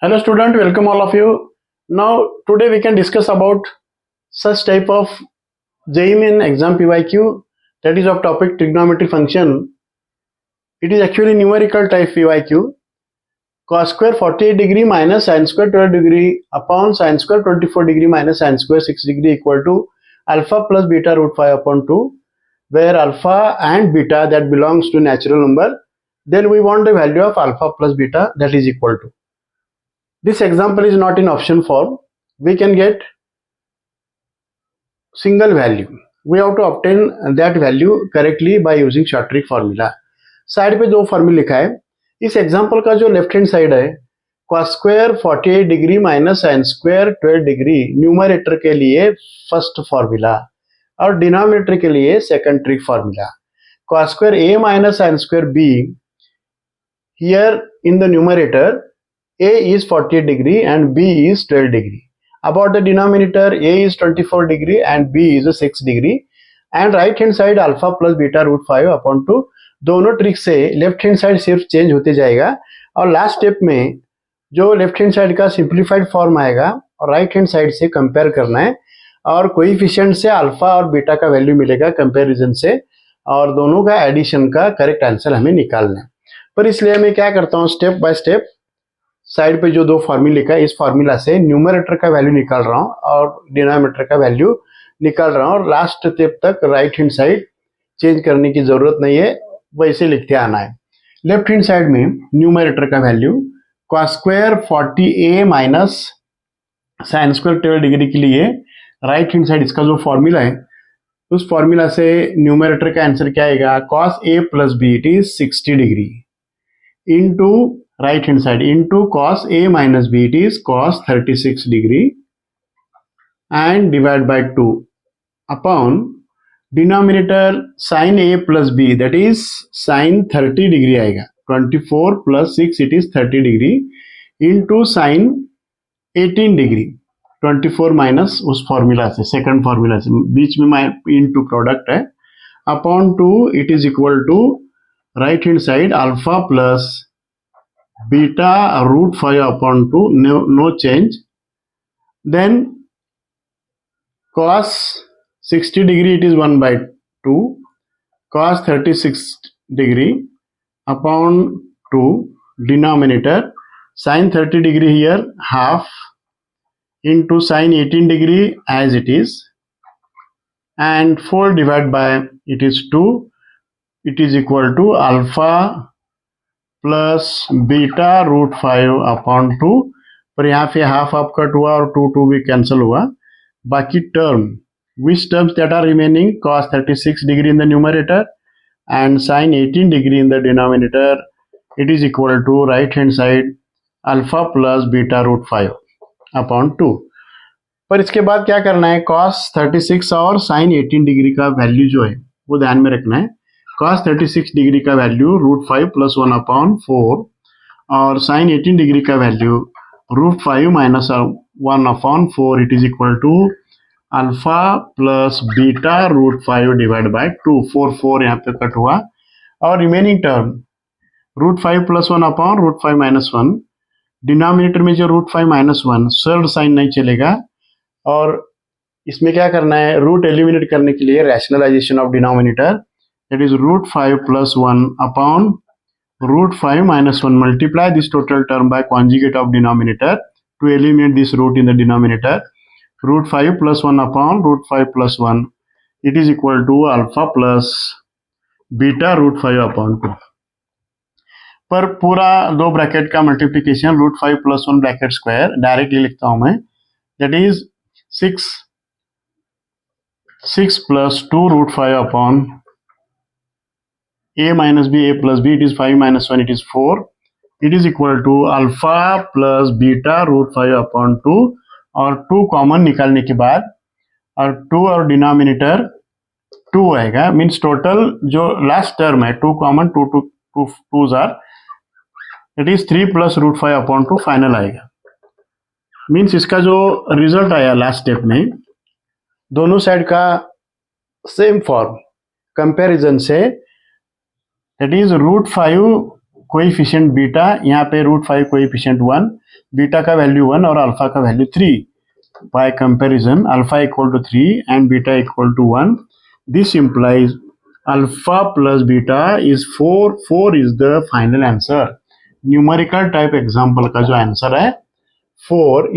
Hello student, welcome all of you. Now today we can discuss about such type of JEE Main exam PYQ, that is of topic trigonometry function. It is actually numerical type PYQ. Cos square 48 degree minus sin square 12 degree upon sin square 24 degree minus sin square 6 degree equal to alpha plus beta root 5 upon 2, where alpha and beta that belongs to natural number. Then we want the value of alpha plus beta that is equal to. This example is not in option form. We can get single value. We have to obtain that value correctly by using short trick formula. Side पे दो formula लिखा है. इस example का जो left hand side है cos square 48 degree minus sin square 12 degree numerator के लिए फर्स्ट फॉर्मूला और डिनोमिनेटर के लिए second trick formula. cos square a minus sin square b, here in the numerator a is 48 degree and b is 12 degree. About the denominator, a is 24 degree and b is 6 degree. And right hand side alpha plus beta root 5 upon 2. दोनों trick से left hand side सिर्फ change होते जाएगा और last step में जो left hand side का simplified form आएगा और राइट हैंड साइड से कंपेयर करना है और कोएफिशिएंट से अल्फा और बीटा का वैल्यू मिलेगा कंपैरिजन से और दोनों का एडिशन का करेक्ट आंसर हमें निकालना है. पर इसलिए मैं क्या करता हूँ, स्टेप बाय स्टेप साइड पे जो दो फॉर्मूला लिखा है इस फॉर्मूला से न्यूमरेटर का वैल्यू निकाल रहा हूँ और डिनोमिनेटर का वैल्यू निकाल रहा हूँ और लास्ट स्टेप तक राइट हैंड साइड चेंज करने की जरूरत नहीं है, वैसे लिखते आना है. लेफ्ट हैंड साइड में न्यूमरेटर का value cos square 40a minus sin square 12 degree के लिए राइट हैंड साइड इसका जो फॉर्मूला है उस फॉर्मूला से न्यूमरेटर का आंसर क्या आएगा, cos a plus b it is 60 degree into right hand side into cos a minus b, it is cos 36 degree and divide by 2 upon denominator sin a plus b, that is sin 30 degree आएगा. 24 plus 6 it is 30 degree into sin 18 degree. 24 माइनस उस formula से second formula से बीच में into product है upon 2 it is equal to right hand side alpha plus beta root 5 upon 2, no change. Then cos 60 degree it is 1 by 2, cos 36 degree upon 2 denominator, sin 30 degree here half into sin 18 degree as it is and 4 divided by it is 2, it is equal to alpha plus beta root 5 upon 2. पर यहाँ पे half half cut हुआ और 2 भी cancel हुआ. बाकी term which terms that are remaining, cos 36 degree in the numerator and sin 18 degree in the denominator, it is equal to right hand side alpha plus beta root 5 upon 2. पर इसके बाद क्या करना है, cos 36 और sin 18 degree का value जो है वो ध्यान में रखना है. cos 36 डिग्री का वैल्यू रूट 5 प्लस 1 अपॉन 4 और sin 18 डिग्री का value root 5 minus 1 upon 4, it is equal to alpha plus beta root 5 divide by 2. 4 यहाँ पे कट हुआ और remaining term root 5 plus 1 upon root 5 minus 1. Denominator में जो root 5 minus 1 surd sign नहीं चलेगा और इसमें क्या करना है, रूट एलिमिनेट करने के लिए rationalisation of denominator, that is root 5 plus 1 upon root 5 minus 1. Multiply this total term by conjugate of denominator to eliminate this root in the denominator. Root 5 plus 1 upon root 5 plus 1, it is equal to alpha plus beta root 5 upon 2. पर पूरा दो bracket का multiplication root 5 plus 1 bracket square directly लिखता हूं मैं, that is 6 plus 2 root 5 upon a minus b, a plus b, it is 5 minus 1, it is 4, it is equal to alpha plus beta root 5 upon 2 और 2 common निकालने के बाद और 2 और denominator 2 आएगा. मीन्स टोटल जो लास्ट टर्म है 2 common 2 आर, it is 3 plus root 5 upon 2 final आएगा. मीन्स इसका जो रिजल्ट आया लास्ट स्टेप में दोनों साइड का सेम फॉर्म कंपैरिजन से, that is root 5 coefficient beta, यहाँ पे root 5 कोएफिशिएंट 1, बीटा का वैल्यू 1 और अल्फा का value 3. By comparison, alpha equal to 3 and beta equal to 1. This implies alpha plus beta is 4. 4 is the final answer. Numerical type example का जो answer है 4.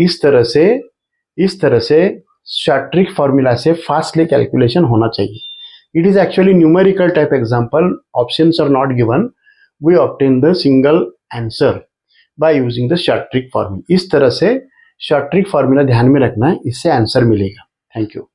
इस तरह से शॉर्ट-ट्रिक फॉर्मूला से फास्टली कैलकुलेशन होना चाहिए. It is actually numerical type example. Options are not given. We obtain the single answer by using the short trick formula. इस तरह से शॉर्ट ट्रिक फॉर्मूला ध्यान में रखना है, इससे आंसर मिलेगा. Thank you.